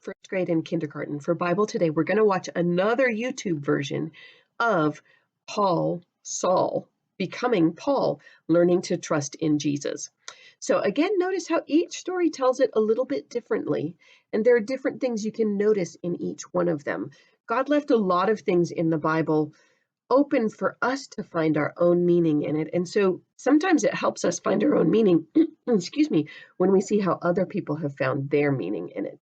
first grade and kindergarten. For Bible Today, we're going to watch another YouTube version of Saul, becoming Paul, learning to trust in Jesus. So again, notice how each story tells it a little bit differently, and there are different things you can notice in each one of them. God left a lot of things in the Bible open for us to find our own meaning in it. And so sometimes it helps us find our own meaning, excuse me, when we see how other people have found their meaning in it.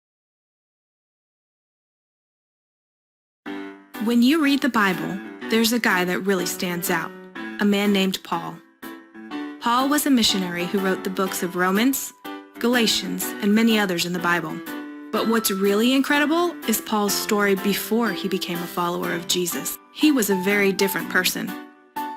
When you read the Bible, there's a guy that really stands out, a man named Paul. Paul was a missionary who wrote the books of Romans, Galatians, and many others in the Bible. But what's really incredible is Paul's story before he became a follower of Jesus. He was a very different person.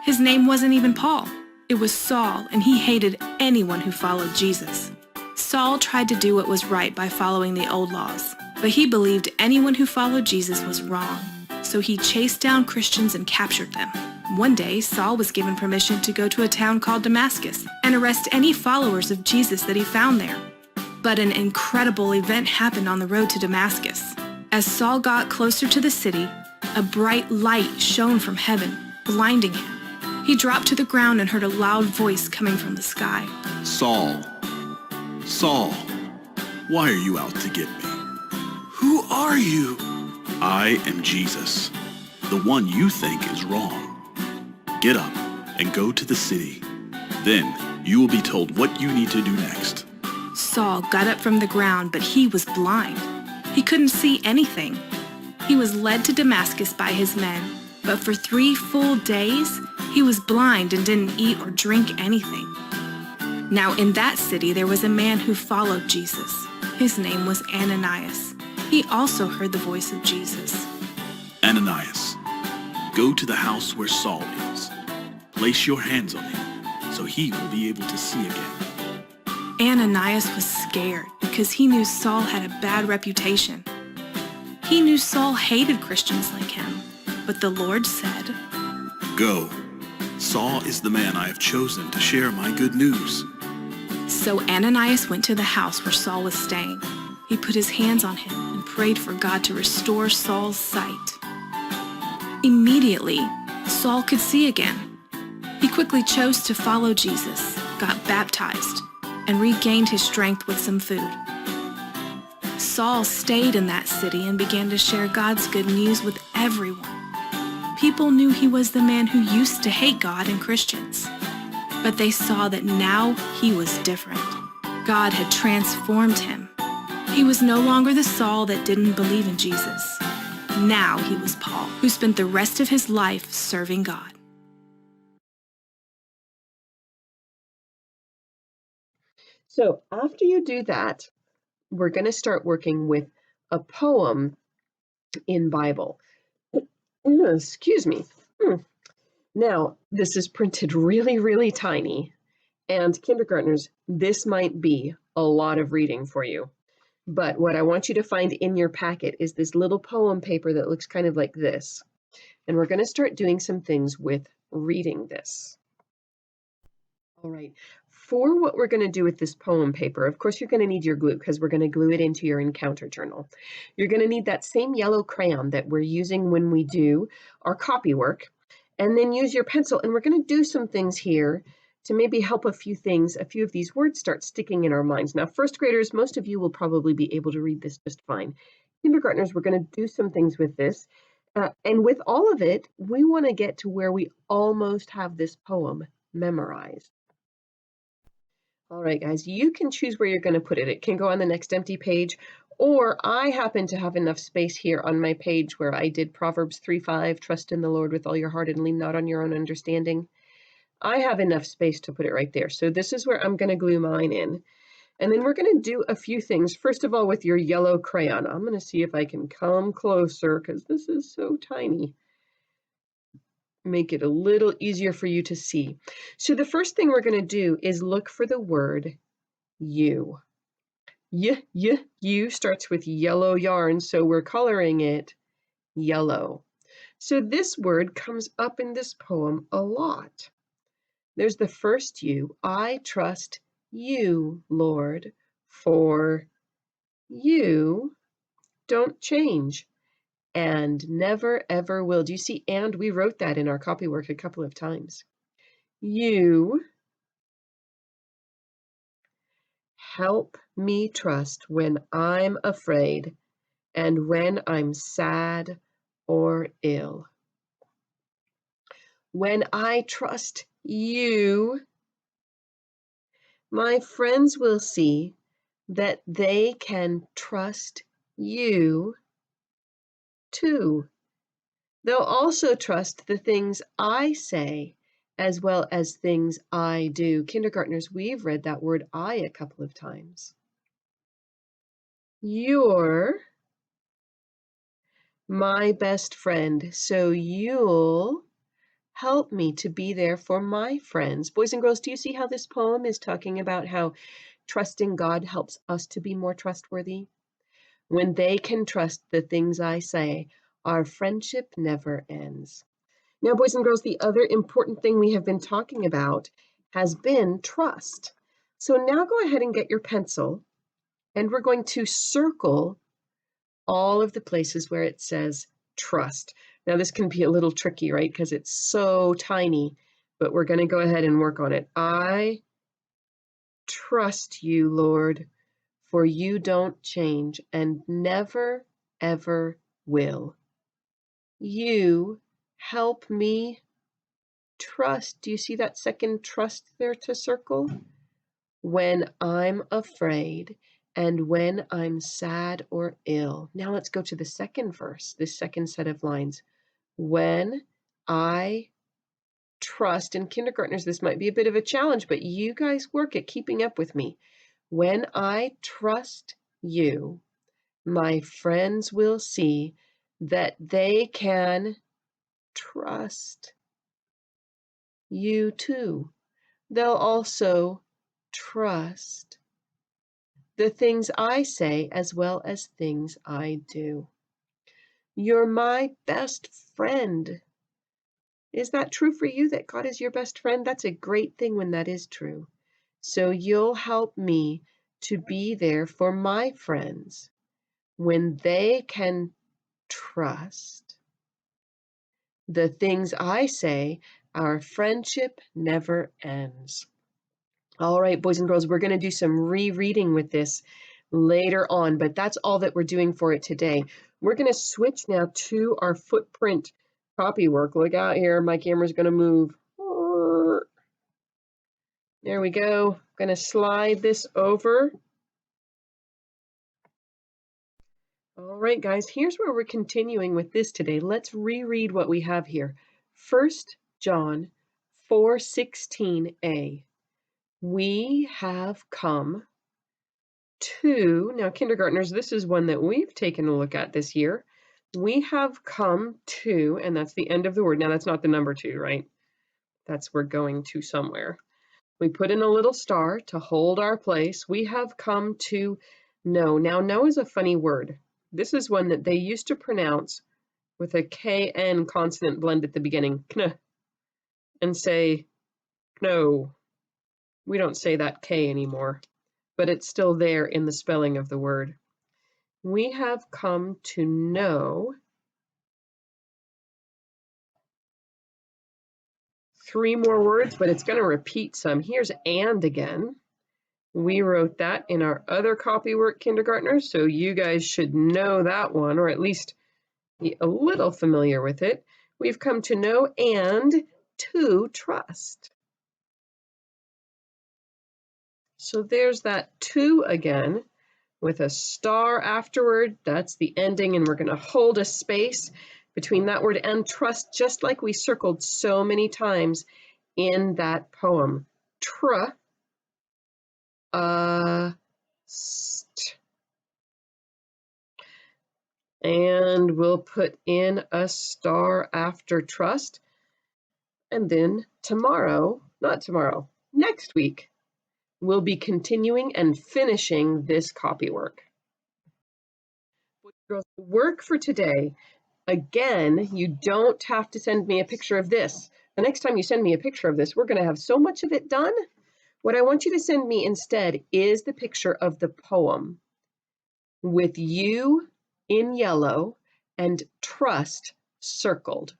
His name wasn't even Paul. It was Saul, and he hated anyone who followed Jesus. Saul tried to do what was right by following the old laws, but he believed anyone who followed Jesus was wrong. So he chased down Christians and captured them. One day, Saul was given permission to go to a town called Damascus and arrest any followers of Jesus that he found there. But an incredible event happened on the road to Damascus. As Saul got closer to the city, a bright light shone from heaven, blinding him. He dropped to the ground and heard a loud voice coming from the sky. Saul, Saul, why are you out to get me? Who are you? I am Jesus, the one you think is wrong. Get up and go to the city. Then you will be told what you need to do next. Saul got up from the ground, but he was blind. He couldn't see anything. He was led to Damascus by his men, but for 3 full days, he was blind and didn't eat or drink anything. Now in that city, there was a man who followed Jesus. His name was Ananias. He also heard the voice of Jesus. Ananias, go to the house where Saul is. Place your hands on him, so he will be able to see again. Ananias was scared because he knew Saul had a bad reputation. He knew Saul hated Christians like him, but the Lord said, Go. Saul is the man I have chosen to share my good news. So Ananias went to the house where Saul was staying. He put his hands on him and prayed for God to restore Saul's sight. Immediately, Saul could see again. He quickly chose to follow Jesus, got baptized, and regained his strength with some food. Saul stayed in that city and began to share God's good news with everyone. People knew he was the man who used to hate God and Christians, but they saw that now he was different. God had transformed him. He was no longer the Saul that didn't believe in Jesus. Now he was Paul, who spent the rest of his life serving God. So after you do that, we're going to start working with a poem in Bible. Excuse me. Now, this is printed really, really tiny, and kindergartners, this might be a lot of reading for you. But what I want you to find in your packet is this little poem paper that looks kind of like this. And we're going to start doing some things with reading this. All right. For what we're going to do with this poem paper, of course, you're going to need your glue because we're going to glue it into your encounter journal. You're going to need that same yellow crayon that we're using when we do our copy work, and then use your pencil. And we're going to do some things here to maybe help a few of these words start sticking in our minds. Now, first graders, most of you will probably be able to read this just fine. Kindergartners, we're going to do some things with this. And with all of it, we want to get to where we almost have this poem memorized. All right, guys, you can choose where you're going to put it. It can go on the next empty page, or I happen to have enough space here on my page where I did Proverbs 3:5, trust in the Lord with all your heart and lean not on your own understanding. I have enough space to put it right there. So this is where I'm going to glue mine in. And then we're going to do a few things. First of all, with your yellow crayon, I'm going to see if I can come closer because this is so tiny. Make it a little easier for you to see. So the first thing we're going to do is look for the word you. You starts with yellow yarn, so we're coloring it yellow. So this word comes up in this poem a lot. There's the first you. I trust you, Lord, for you don't change and never ever will. Do you see? And we wrote that in our copywork a couple of times. You help me trust when I'm afraid and when I'm sad or ill. When I trust you, my friends will see that they can trust you too. They'll also trust the things I say as well as things I do. Kindergartners, we've read that word I a couple of times. You're my best friend, so you'll help me to be there for my friends. Boys and girls, do you see how this poem is talking about how trusting God helps us to be more trustworthy? When they can trust the things I say, our friendship never ends. Now, boys and girls, the other important thing we have been talking about has been trust. So now go ahead and get your pencil, and we're going to circle all of the places where it says trust. Now, this can be a little tricky, right? Because it's so tiny, but we're going to go ahead and work on it. I trust you, Lord, for you don't change and never, ever will. You help me trust. Do you see that second trust there to circle? When I'm afraid and when I'm sad or ill. Now let's go to the second verse, this second set of lines. When I trust, in kindergartners, this might be a bit of a challenge, but you guys work at keeping up with me. When I trust you, my friends will see that they can trust you too. They'll also trust the things I say as well as things I do. You're my best friend. Is that true for you, that God is your best friend? That's a great thing when that is true. So you'll help me to be there for my friends when they can trust the things I say. Our friendship never ends. All right, boys and girls, we're going to do some rereading with this later on, but that's all that we're doing for it today. We're going to switch now to our footprint copywork. Look out here, my camera's going to move. There we go. I'm going to slide this over. All right, guys, here's where we're continuing with this today. Let's reread what we have here. 1 John 4:16a. We have come to, now kindergartners, this is one that we've taken a look at this year. We have come to, and that's the end of the word. Now that's not the number 2, right? That's we're going to somewhere. We put in a little star to hold our place. We have come to know. Now, know is a funny word. This is one that they used to pronounce with a KN consonant blend at the beginning, kn, and say, no. We don't say that K anymore, but it's still there in the spelling of the word. We have come to know 3 more words, but it's going to repeat some. Here's and again. We wrote that in our other copywork, kindergartners, so you guys should know that one, or at least be a little familiar with it. We've come to know and to trust. So there's that to again with a star afterward. That's the ending, and we're going to hold a space between that word and trust, just like we circled so many times in that poem. Trust. And we'll put in a star after trust. And then next week, we'll be continuing and finishing this copywork. Work for today. Again, you don't have to send me a picture of this. The next time you send me a picture of this, we're going to have so much of it done. What I want you to send me instead is the picture of the poem with you in yellow and trust circled.